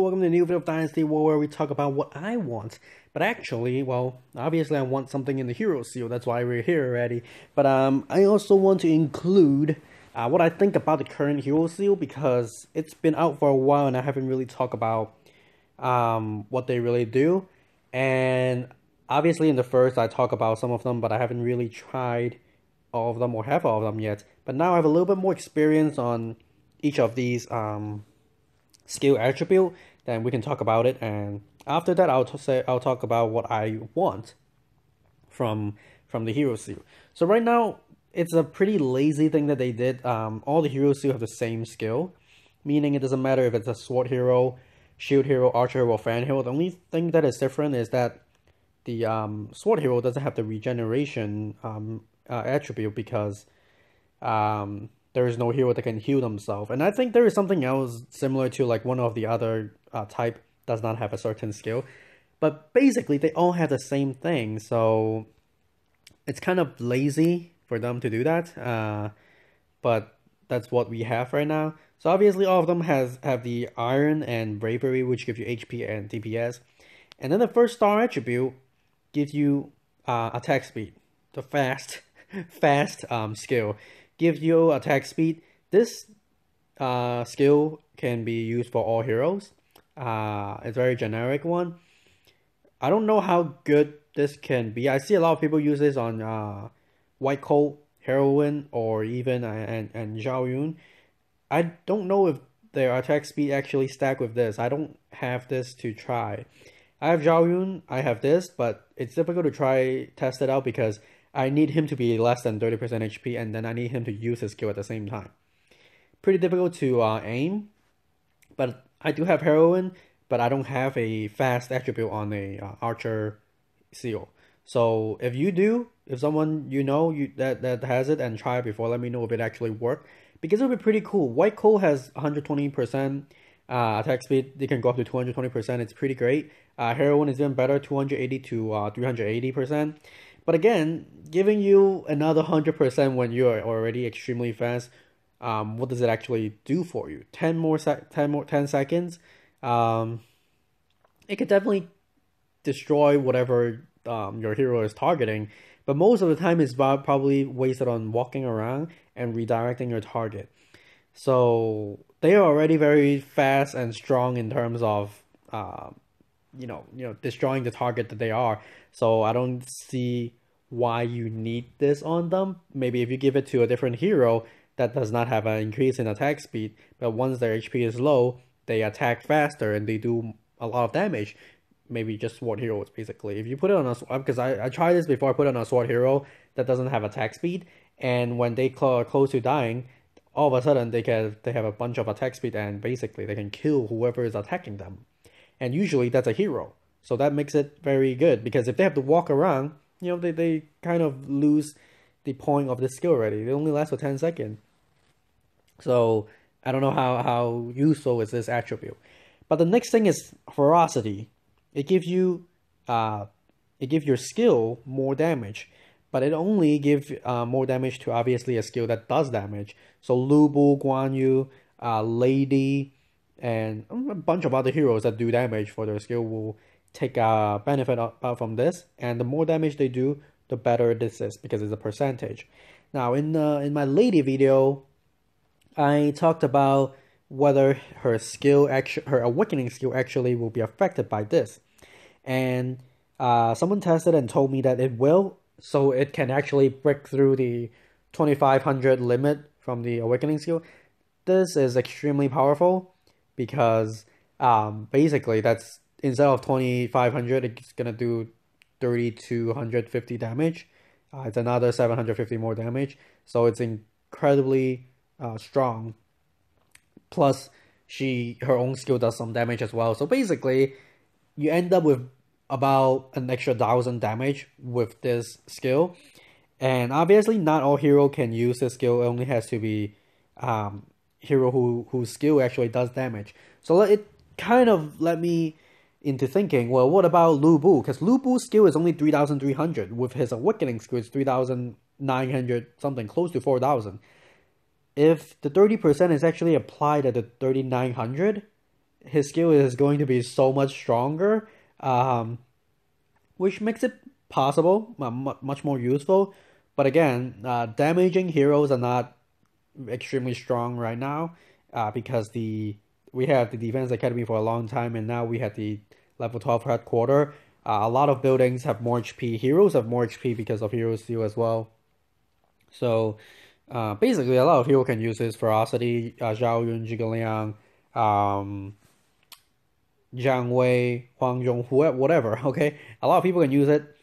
welcome to a new video of Dynasty where we talk about what I want. But actually, well, obviously I want something in the hero seal, that's why we're here already. But I also want to include what I think about the current hero seal because it's been out for a while and I haven't really talked about what they really do. And obviously in the first I talk about some of them, but I haven't really tried all of them or have all of them yet. But now I have a little bit more experience on each of these skill attribute, then we can talk about it. And after that, I'll talk about what I want from the hero seal. So right now, it's a pretty lazy thing that they did. All the hero seal have the same skill, meaning it doesn't matter if it's a sword hero, shield hero, archer hero, or fan hero. The only thing that is different is that the sword hero doesn't have the regeneration attribute because there is no hero that can heal themselves. And I think there is something else similar to like one of the other type does not have a certain skill. But basically, they all have the same thing. So it's kind of lazy for them to do that. But that's what we have right now. So obviously, all of them have the iron and bravery, which give you HP and DPS. And then the first star attribute gives you attack speed, the fast skill. Gives you attack speed. This skill can be used for all heroes. It's a very generic one. I don't know how good this can be. I see a lot of people use this on White Coat, Heroine, or even and Zhao Yun. I don't know if their attack speed actually stack with this. I don't have this to try. I have Zhao Yun, I have this, but it's difficult to test it out because I need him to be less than 30% HP, and then I need him to use his skill at the same time. Pretty difficult to aim, but I do have Heroine, but I don't have a fast attribute on a Archer seal. So if you do, if someone that has it and try it before, let me know if it actually worked, because it would be pretty cool. White Coal has 120% attack speed. They can go up to 220%. It's pretty great. Heroine is even better, 280 to 380%. But again, giving you another 100% when you are already extremely fast, what does it actually do for you? 10 seconds. It could definitely destroy whatever your hero is targeting, but most of the time it's probably wasted on walking around and redirecting your target. So they are already very fast and strong in terms of destroying the target that they are. So I don't see why you need this on them. Maybe if you give it to a different hero that does not have an increase in attack speed, but once their HP is low, they attack faster and they do a lot of damage. Maybe just sword heroes, basically. If you put it on a, because I tried this before, I put it on a sword hero that doesn't have attack speed, and when they close to dying, all of a sudden they have a bunch of attack speed, and basically they can kill whoever is attacking them. And usually that's a hero. So that makes it very good, because if they have to walk around, they kind of lose the point of the skill already. They only last for 10 seconds. So I don't know how useful is this attribute. But the next thing is ferocity. It gives your skill more damage, but it only gives more damage to obviously a skill that does damage. So Lu Bu, Guan Yu, Lady, and a bunch of other heroes that do damage for their skill will take benefit from this. And the more damage they do, the better this is, because it's a percentage. Now in my Lady video, I talked about whether her awakening skill actually will be affected by this, and someone tested and told me that it will. So it can actually break through the 2500 limit from the awakening skill. This is extremely powerful because basically that's, instead of 2500, it's gonna do 3250 damage. It's another 750 more damage. So it's incredibly strong. Plus, her own skill does some damage as well. So basically, you end up with about an extra 1000 damage with this skill. And obviously, not all hero can use this skill. It only has to be hero whose skill actually does damage. So it kind of led me into thinking, well, what about Lu Bu? Because Lu Bu's skill is only 3300. With his awakening skill, it's 3900 something, close to 4000. If the 30% is actually applied at the 3900, his skill is going to be so much stronger, which makes it possible, much more useful. But again, damaging heroes are not extremely strong right now, because we have the defense academy for a long time, and now we have the level 12 headquarter. A lot of buildings have more HP. Heroes have more HP because of hero seal as well. So basically, a lot of people can use this ferocity, Zhao Yun, Zhige Liang, Jiang Wei, Huang Zhong, whatever. Okay, a lot of people can use it.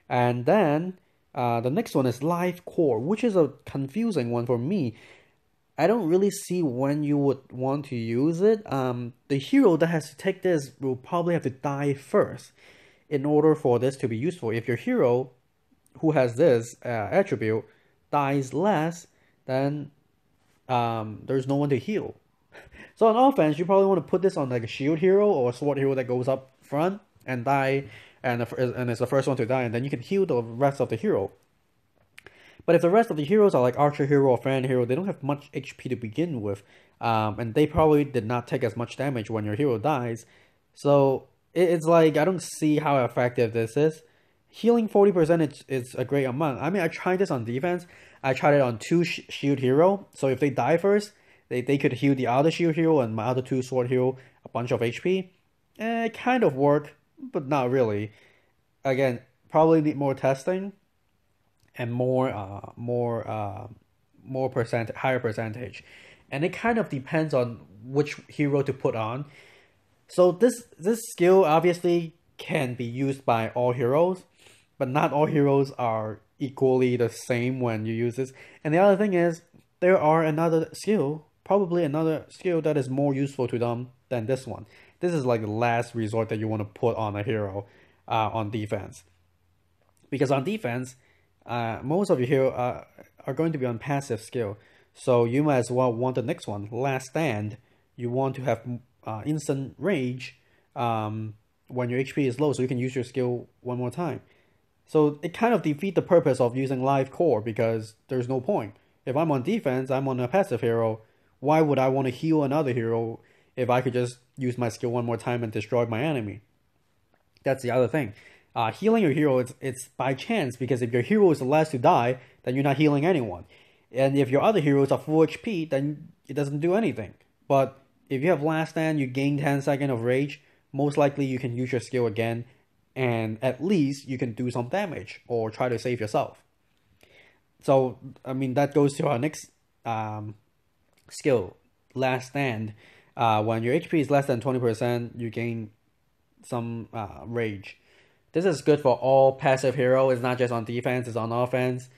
And then the next one is life core, which is a confusing one for me. I don't really see when you would want to use it. The hero that has to take this will probably have to die first in order for this to be useful. If your hero who has this attribute dies less, then there's no one to heal. So on offense, you probably want to put this on like a shield hero or a sword hero that goes up front and die, and it's the first one to die, and then you can heal the rest of the hero. But if the rest of the heroes are like archer hero or fan hero, they don't have much HP to begin with, and they probably did not take as much damage when your hero dies. So it's like I don't see how effective this is. Healing 40% is a great amount. I mean, I tried this on defense. I tried it on two shield hero. So if they die first, they could heal the other shield hero and my other two sword hero a bunch of HP. It kind of worked, but not really. Again, probably need more testing and higher percentage, and it kind of depends on which hero to put on. So this skill obviously can be used by all heroes, but not all heroes are equally the same when you use this. And the other thing is, there are probably another skill that is more useful to them than this one. This is like the last resort that you want to put on a hero on defense, because on defense, most of your heroes are going to be on passive skill. So you might as well want the next one, Last Stand. You want to have instant rage when your HP is low, so you can use your skill one more time. So it kind of defeats the purpose of using life core, because there's no point. If I'm on defense, I'm on a passive hero. Why would I want to heal another hero if I could just use my skill one more time and destroy my enemy? That's the other thing. Healing your hero, it's by chance, because if your hero is the last to die, then you're not healing anyone. And if your other heroes are full HP, then it doesn't do anything. But if you have Last Stand, you gain 10 seconds of rage, most likely you can use your skill again, and at least you can do some damage or try to save yourself. So, I mean, that goes to our next skill, Last Stand. When your HP is less than 20%, you gain some rage. This is good for all passive hero. It's not just on defense, it's on offense.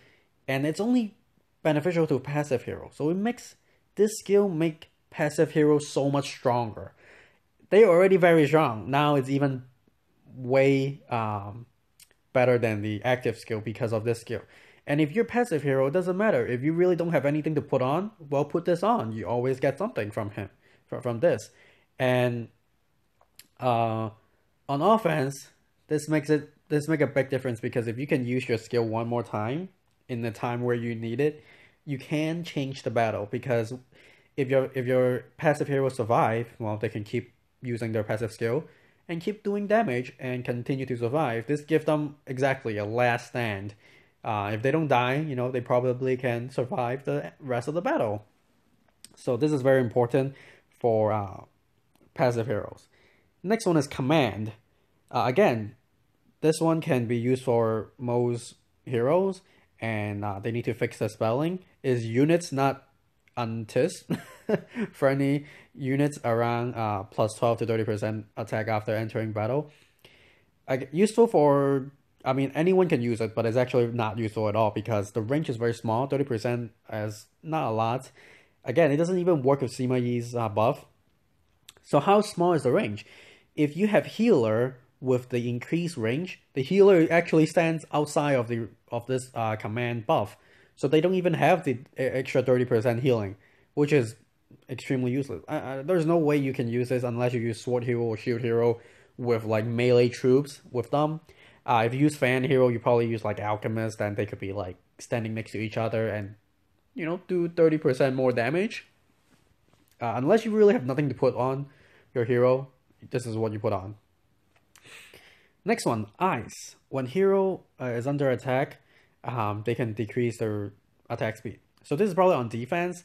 And it's only beneficial to passive hero. So it makes this skill make passive heroes so much stronger. They're already very strong. Now it's even way better than the active skill because of this skill. And if you're passive hero, it doesn't matter. If you really don't have anything to put on, well, put this on. You always get something from this. And on offense, this make a big difference, because if you can use your skill one more time in the time where you need it, you can change the battle. Because if your passive heroes survive, well, they can keep using their passive skill and keep doing damage and continue to survive. This gives them exactly a last stand. If they don't die, they probably can survive the rest of the battle. So this is very important for passive heroes. Next one is command. Again, this one can be used for most heroes, and they need to fix the spelling. Is units, not untis. For any units around plus 12 to 30% attack after entering battle. Useful for, I mean, anyone can use it, but it's actually not useful at all, because the range is very small. 30% is not a lot. Again, it doesn't even work with Sima Yi's buff. So how small is the range? If you have healer with the increased range, the healer actually stands outside of this command buff. So they don't even have the extra 30% healing, which is extremely useless. There's no way you can use this unless you use sword hero or shield hero with like melee troops with them. If you use fan hero, you probably use like alchemist, and they could be like standing next to each other and do 30% more damage. Unless you really have nothing to put on your hero, this is what you put on. Next one, ice. When hero is under attack, they can decrease their attack speed. So this is probably on defense.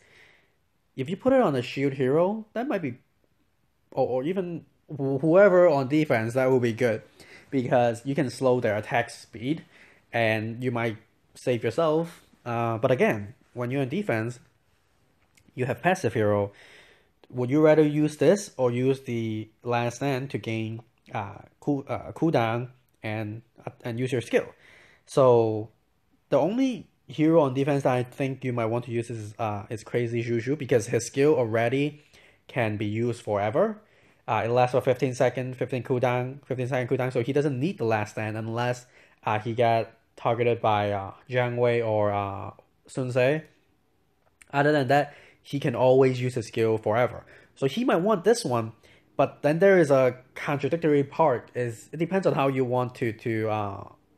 If you put it on a shield hero, that might be, or even whoever on defense, that will be good, because you can slow their attack speed, and you might save yourself. But again, when you're in defense, you have passive hero. Would you rather use this or use the last stand to gain cooldown and use your skill? So the only hero on defense that I think you might want to use is Crazy Juju, because his skill already can be used forever. It lasts for 15 second cooldown, so he doesn't need the last stand unless he got targeted by Jiang Wei or Sun Ce. Other than that, he can always use his skill forever. So he might want this one, but then there is a contradictory part. It depends on how you want to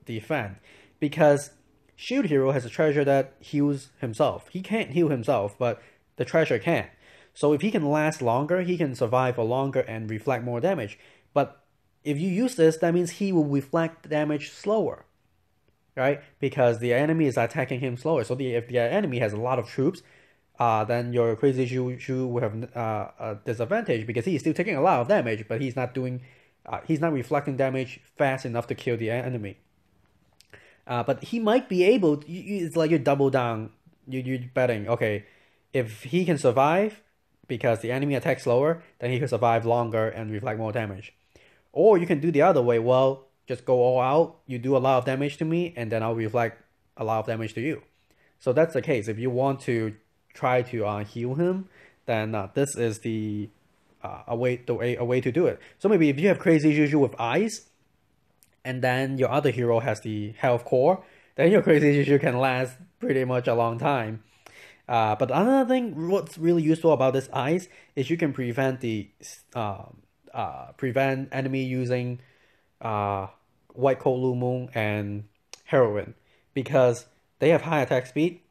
defend, because shield hero has a treasure that heals himself. He can't heal himself, but the treasure can. So if he can last longer, he can survive for longer and reflect more damage. But if you use this, that means he will reflect damage slower, right? Because the enemy is attacking him slower. So if the enemy has a lot of troops, then your Crazy Juju will have a disadvantage, because he's still taking a lot of damage, but he's not reflecting damage fast enough to kill the enemy. But he might be able to, it's like you double down, you're betting, okay, if he can survive because the enemy attacks slower, then he can survive longer and reflect more damage. Or you can do the other way, well, just go all out, you do a lot of damage to me, and then I'll reflect a lot of damage to you. So that's the case. If you want to try to heal him, then this is a way to do it. So maybe if you have Crazy Juju with ice, and then your other hero has the health core, then your Crazy Juju can last pretty much a long time. But another thing, what's really useful about this ice is you can prevent enemy using White Coat Blue Moon and Heroine, because they have high attack speed.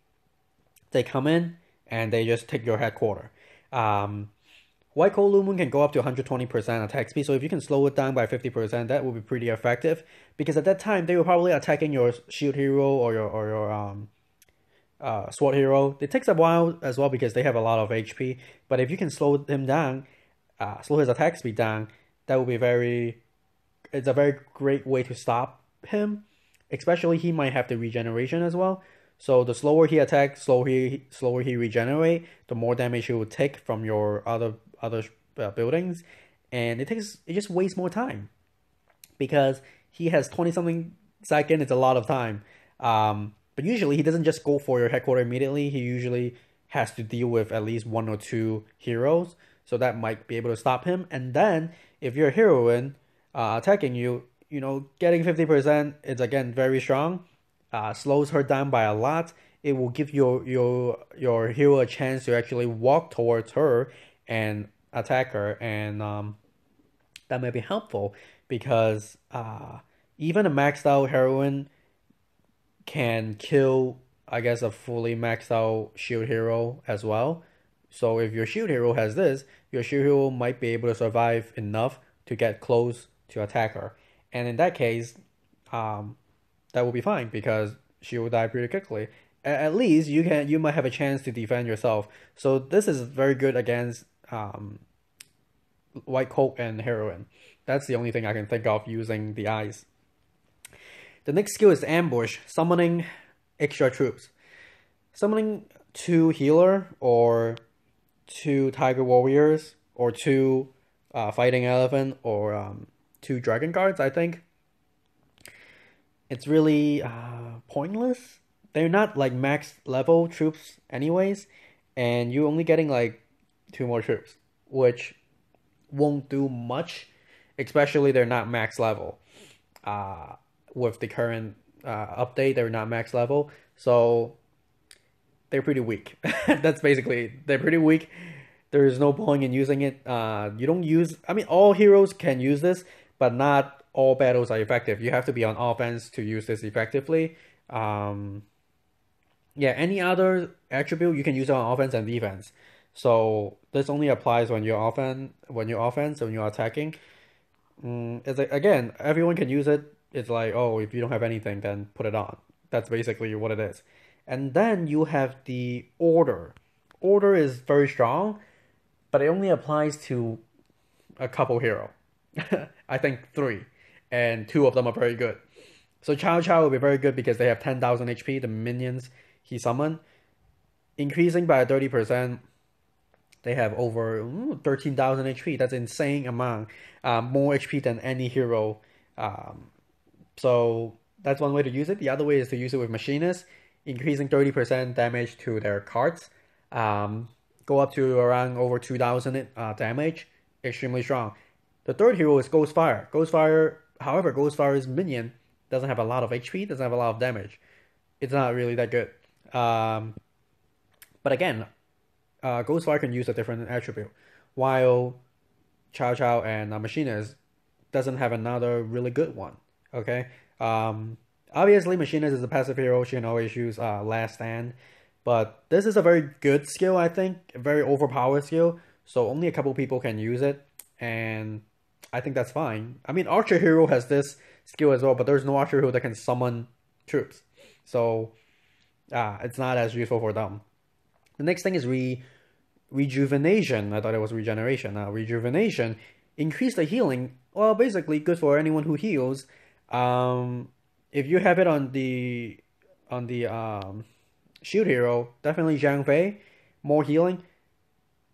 They come in and they just take your headquarter. White Coat Blue Moon can go up to 120% attack speed, so if you can slow it down by 50%, that will be pretty effective, because at that time they were probably attacking your shield hero or your sword hero. It takes a while as well because they have a lot of HP, but if you can slow him down, slow his attack speed down, that will be it's a very great way to stop him. Especially he might have the regeneration as well. So the slower he attacks, slower he regenerate, the more damage he will take from your other buildings, and it just wastes more time, because he has 20-something seconds. It's a lot of time. But usually he doesn't just go for your headquarter immediately. He usually has to deal with at least 1 or 2 heroes, so that might be able to stop him. And then if your heroine attacking you, getting 50% is again very strong. Slows her down by a lot. It will give your hero a chance to actually walk towards her and attack her, and that may be helpful, because even a maxed out heroine can kill, I guess, a fully maxed out shield hero as well. So if your shield hero has this, your shield hero might be able to survive enough to get close to attack her, and in that case, that will be fine, because she will die pretty quickly. At least you might have a chance to defend yourself. So this is very good against White Coat and Heroine. That's the only thing I can think of using the ice. The next skill is ambush, summoning extra troops. Summoning 2 healer or 2 tiger warriors or 2 fighting elephant or 2 dragon guards, I think. It's really pointless. They're not like max level troops anyways, and you're only getting like 2 more troops, which won't do much, especially they're not max level. With the current update, they're not max level, so they're pretty weak. That's basically, they're pretty weak. There is no point in using it. You don't use, I mean, all heroes can use this, but not all battles are effective. You have to be on offense to use this effectively. Yeah, any other attribute you can use it on offense and defense. So this only applies when you're offense, when you're attacking. It's like, again, everyone can use it. It's like, oh, if you don't have anything, then put it on. That's basically what it is. And then you have the order. Order is very strong, but it only applies to a couple hero. I think three, and two of them are very good. So Chow Chow will be very good because they have 10,000 HP, the minions he summoned. Increasing by 30%, they have over 13,000 HP. That's insane amount. More HP than any hero. So that's one way to use it. The other way is to use it with machinists, increasing 30% damage to their cards. Go up to around over 2,000 damage. Extremely strong. The third hero is Ghostfire. However, Ghostfire's minion doesn't have a lot of HP, doesn't have a lot of damage. It's not really that good. But again, Ghostfire can use a different attribute, while Chow Chow and Machinist doesn't have another really good one. Okay. Obviously, Machinist is a passive hero. She can always use Last Stand, but this is a very good skill. I think a very overpowered skill. So only a couple people can use it, and I think that's fine. I mean, Archer hero has this skill as well, but there's no Archer hero that can summon troops, so it's not as useful for them. The next thing is rejuvenation. I thought it was regeneration. Rejuvenation increase the healing. Well, basically good for anyone who heals. If you have it on the shield hero, definitely Zhang Fei, more healing.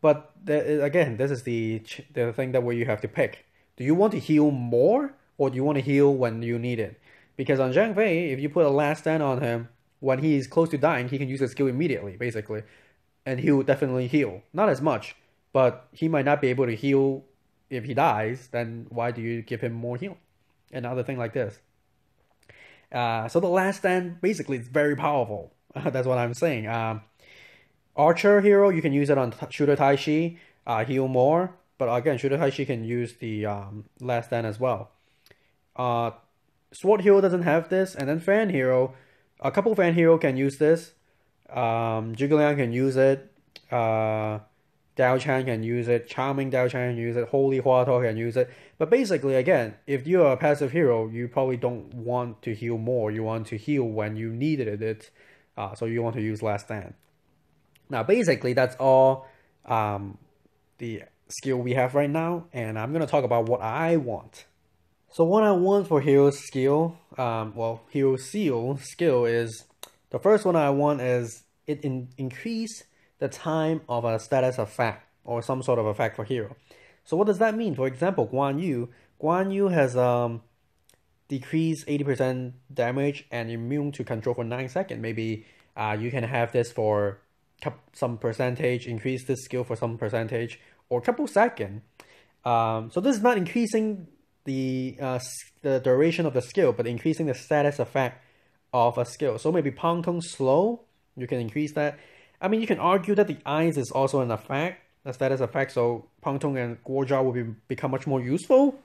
But again, this is the thing that where you have to pick. Do you want to heal more, or do you want to heal when you need it? Because on Zhang Fei, if you put a last stand on him, when he's close to dying, he can use his skill immediately, basically. And he'll definitely heal. Not as much, but he might not be able to heal if he dies, then why do you give him more heal? Another thing like this. So the last stand basically is very powerful. That's what I'm saying. Archer hero, you can use it on Shooter Taishi, heal more. But again, Shooter Taishi can use the last stand as well. Sword hero doesn't have this, and then fan hero, a couple fan hero can use this. Jigglyang can use it. Dao Chan can use it. Charming Dao Chan can use it. Holy Huato can use it. But basically, again, if you're a passive hero, you probably don't want to heal more. You want to heal when you needed it. So you want to use last stand. Now, basically, that's all the skill we have right now, and I'm gonna talk about what I want. So what I want for Hero Skill, Hero Seal skill is the first one I want is it increase the time of a status effect or some sort of effect for hero. So what does that mean? For example, Guan Yu has decreased 80% damage and immune to control for 9 seconds. Maybe you can have this for some percentage, increase this skill for some percentage, or a couple seconds. So this is not increasing the duration of the skill, but increasing the status effect of a skill. So maybe Pang Tong Slow, you can increase that. I mean, you can argue that the eyes is also an effect, a status effect, so Pang Tong and Guozhao will become much more useful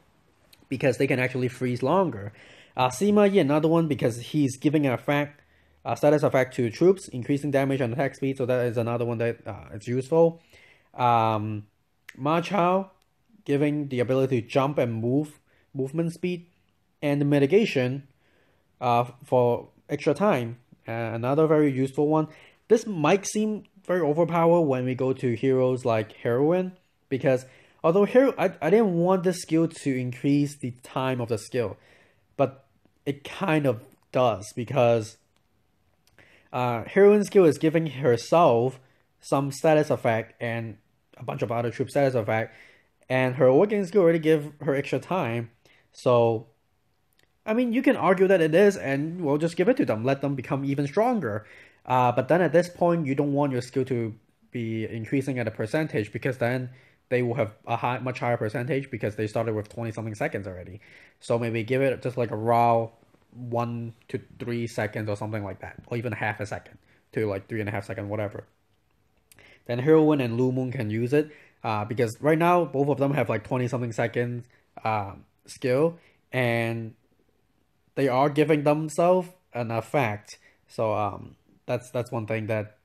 because they can actually freeze longer. Sima Yi, another one, because he's giving an effect, status effect to troops, increasing damage and attack speed, so that is another one that is useful. Ma Chao, giving the ability to jump and movement speed, and mitigation for extra time, another very useful one. This might seem very overpowered when we go to heroes like Heroine, because although I didn't want this skill to increase the time of the skill, but it kind of does, because Heroine's skill is giving herself some status effect and a bunch of other troop status effect, and her awakening skill already give her extra time. So I mean, you can argue that it is, and we'll just give it to them, let them become even stronger. But then at this point, you don't want your skill to be increasing at a percentage, because then they will have a much higher percentage because they started with 20 something seconds already. So maybe give it just like a raw 1 to 3 seconds or something like that, or even half a second to like 3.5 seconds, whatever. Then Heroine and Lu Moon can use it because right now both of them have like 20 something seconds skill, and they are giving themselves an effect. So that's one thing that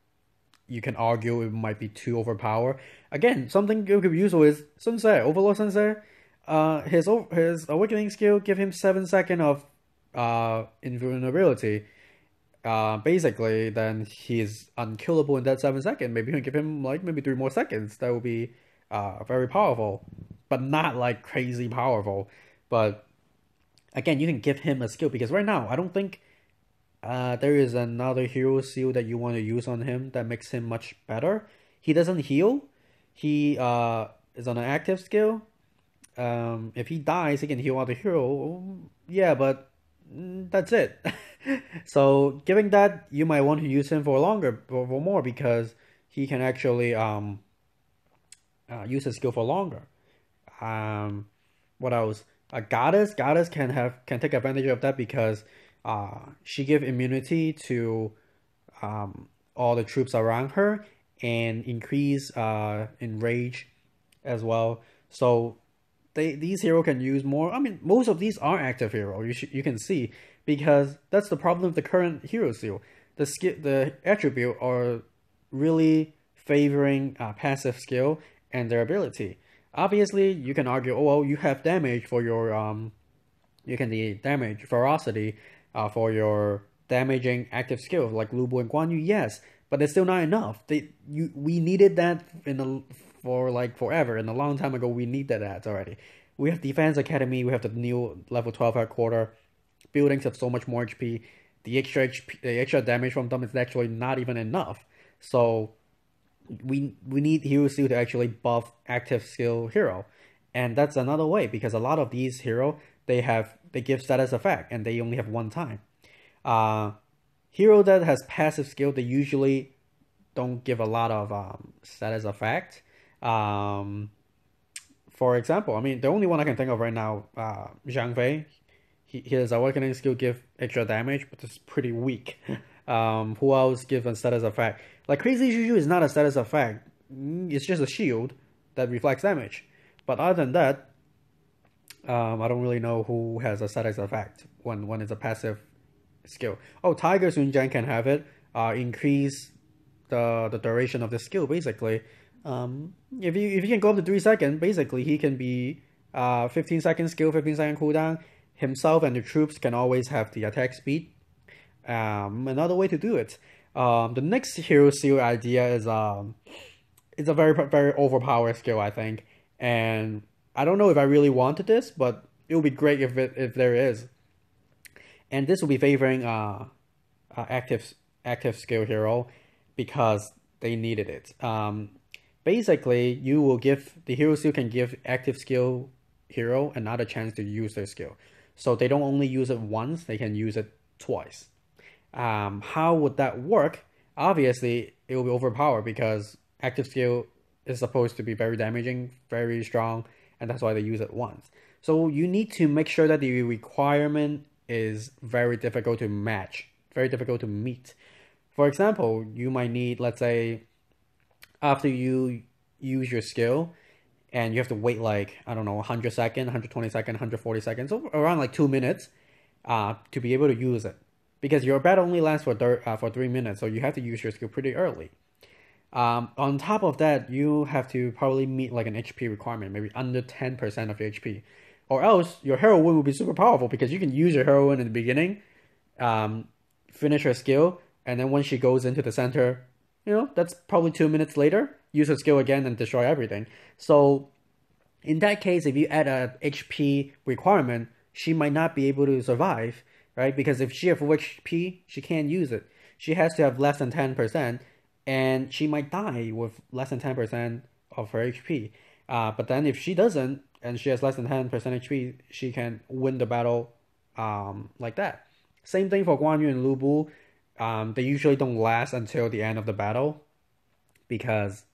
you can argue it might be too overpowered. Again, something you could be useful is Sensei, Overlord Sensei. His awakening skill give him 7 seconds of invulnerability. Basically, then he's unkillable in that 7 seconds. Maybe you can give him like maybe 3 more seconds. That would be very powerful, but not like crazy powerful. But again, you can give him a skill because right now I don't think there is another hero seal that you want to use on him that makes him much better. He doesn't heal. He is on an active skill. If he dies, he can heal other hero. Yeah, but that's it. So, given that, you might want to use him for longer, for more, because he can actually use his skill for longer. Um, what else? A goddess can take advantage of that because she give immunity to all the troops around her and increase in rage as well. So these hero can use more. I mean, most of these are active hero. You can see because that's the problem with the current hero seal. The attribute are really favoring passive skill and their ability. Obviously, you can argue, oh well, you have damage for your you can the damage ferocity for your damaging active skills like Lubu and Guan Yu. Yes, but it's still not enough. We needed that for like forever and a long time ago. We needed that already. We have Defense Academy. We have the new level 12 headquarter. Buildings have so much more HP. The extra damage from them is actually not even enough. So we need hero skill to actually buff active skill hero, and that's another way because a lot of these hero they give status effect and they only have one time. Uh, Hero that has passive skill they usually don't give a lot of status effect. Um, for example, I mean the only one I can think of right now, Zhang Fei, his awakening skill give extra damage, but it's pretty weak. Who else gives a status effect? Like Crazy Juju is not a status effect. It's just a shield that reflects damage. But other than that, I don't really know who has a status effect when it's a passive skill. Oh, Tiger Sunjian can have it. Increase the duration of the skill basically. If you can go up to 3 seconds, basically he can be 15 second skill, 15 second cooldown. Himself and the troops can always have the attack speed. Another way to do it. The next hero seal idea is it's a very overpowered skill I think, and I don't know if I really wanted this, but it would be great if there is. And this will be favoring active skill hero because they needed it. Basically, you will give the hero skill can give active skill hero another chance to use their skill, so they don't only use it once; they can use it twice. How would that work? Obviously, it will be overpowered because active skill is supposed to be very damaging, very strong, and that's why they use it once. So you need to make sure that the requirement is very difficult to match, very difficult to meet. For example, you might need, let's say, after you use your skill, and you have to wait like, I don't know, 100 seconds, 120 seconds, 140 seconds, so around like 2 minutes to be able to use it. Because your battle only lasts for 3 minutes, so you have to use your skill pretty early. On top of that, you have to probably meet like an HP requirement, maybe under 10% of your HP. Or else your heroine will be super powerful because you can use your heroine in the beginning, finish her skill, and then when she goes into the center, that's probably 2 minutes later, use her skill again and destroy everything. So in that case, if you add a HP requirement, she might not be able to survive, right? Because if she has full HP, she can't use it. She has to have less than 10%, and she might die with less than 10% of her HP. But then if she doesn't, and she has less than 10% HP, she can win the battle like that. Same thing for Guan Yu and Lu Bu. They usually don't last until the end of the battle because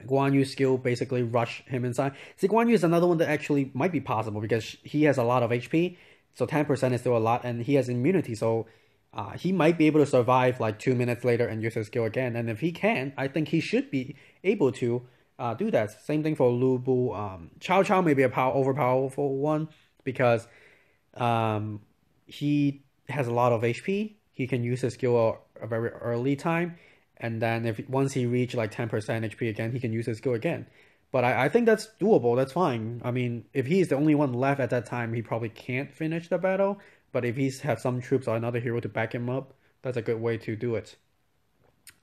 Guan Yu's skill basically rush him inside. See, Guan Yu is another one that actually might be possible because he has a lot of HP, so 10% is still a lot, and he has immunity, so he might be able to survive like 2 minutes later and use his skill again. And if he can, I think he should be able to do that. Same thing for Lu Bu. Chow Chow may be a overpowerful one because he has a lot of HP. He can use his skill a very early time, and then if once he reach like 10% HP again, he can use his skill again. But I think that's doable. That's fine. I mean, if he's the only one left at that time, he probably can't finish the battle. But if he's have some troops or another hero to back him up, that's a good way to do it.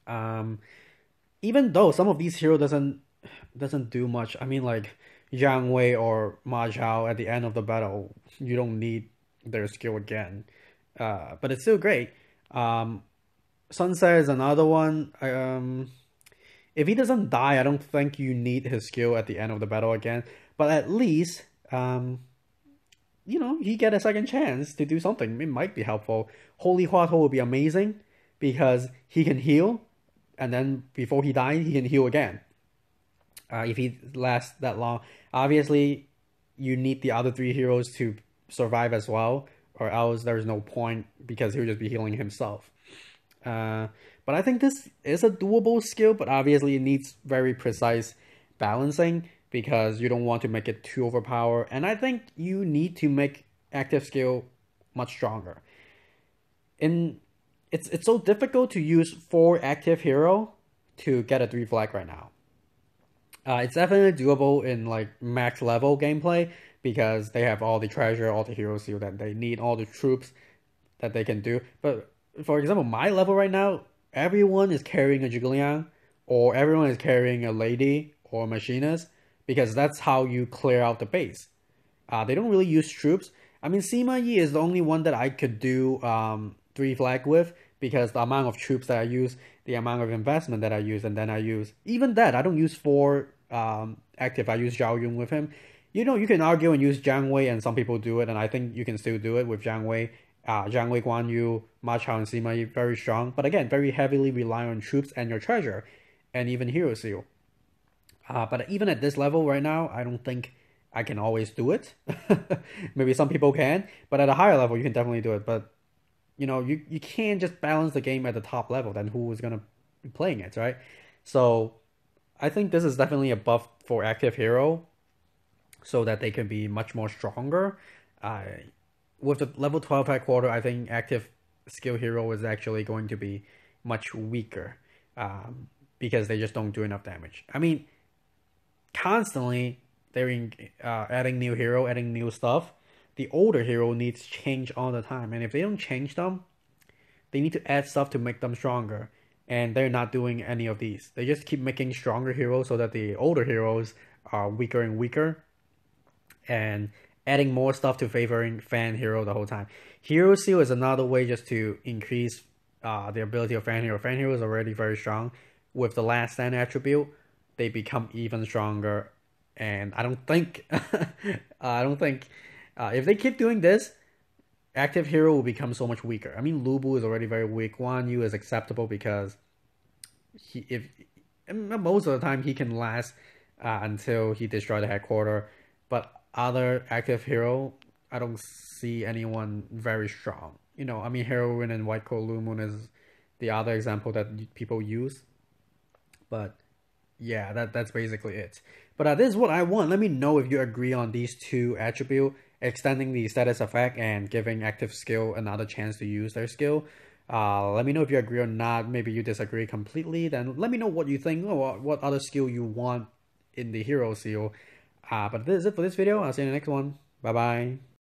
Um, Even though some of these heroes doesn't do much. I mean, like Jiang Wei or Ma Chao at the end of the battle, you don't need their skill again. But it's still great. Um, Sunset is another one. If he doesn't die, I don't think you need his skill at the end of the battle again. But at least, he get a second chance to do something. It might be helpful. Holy Huato will be amazing because he can heal, and then before he dies, he can heal again. If he lasts that long, obviously, you need the other three heroes to survive as well, or else there's no point because he'll just be healing himself. But I think this is a doable skill, but obviously it needs very precise balancing because you don't want to make it too overpowered. And I think you need to make active skill much stronger. It's so difficult to use 4 active hero to get a 3 flag right now. It's definitely doable in like max level gameplay because they have all the treasure, all the hero seal that they need, all the troops that they can do. But for example, my level right now, everyone is carrying a Zhuge or everyone is carrying a lady or a machinist because that's how you clear out the base. They don't really use troops. I mean, Sima Yi is the only one that I could do 3 flag with because the amount of troops that I use, the amount of investment that I use, and then I use even that I don't use 4 active. I use Zhao Yun with him. You can argue and use Jiang Wei, and some people do it, and I think you can still do it with Jiang Wei. Jiang Wei, Guan Yu, Ma Chao, and Sima Yi very strong, but again, very heavily rely on troops and your treasure, and even hero seal. But even at this level right now, I don't think I can always do it. Maybe some people can, but at a higher level, you can definitely do it. But you can't just balance the game at the top level. Then who is gonna be playing it, right? So I think this is definitely a buff for active hero, so that they can be much more stronger. With the level 12 headquarter, I think active skill hero is actually going to be much weaker because they just don't do enough damage. I mean, constantly they're adding new hero, adding new stuff. The older hero needs change all the time, and if they don't change them, they need to add stuff to make them stronger. And they're not doing any of these. They just keep making stronger heroes so that the older heroes are weaker and weaker, and adding more stuff to favoring fan hero the whole time. Hero seal is another way just to increase the ability of fan hero. Fan hero is already very strong. With the last stand attribute, they become even stronger. And I don't think, if they keep doing this, active hero will become so much weaker. I mean, Lubu is already very weak. Guan Yu is acceptable because most of the time he can last until he destroys the headquarter. But other active hero, I don't see anyone very strong. I mean, Heroine and White Coat Lumoon is the other example that people use. But yeah, that's basically it. But this is what I want. Let me know if you agree on these 2 attributes, extending the status effect and giving active skill another chance to use their skill. Let me know if you agree or not. Maybe you disagree completely. Then let me know what you think or what other skill you want in the hero seal. But this is it for this video. I'll see you in the next one. Bye bye.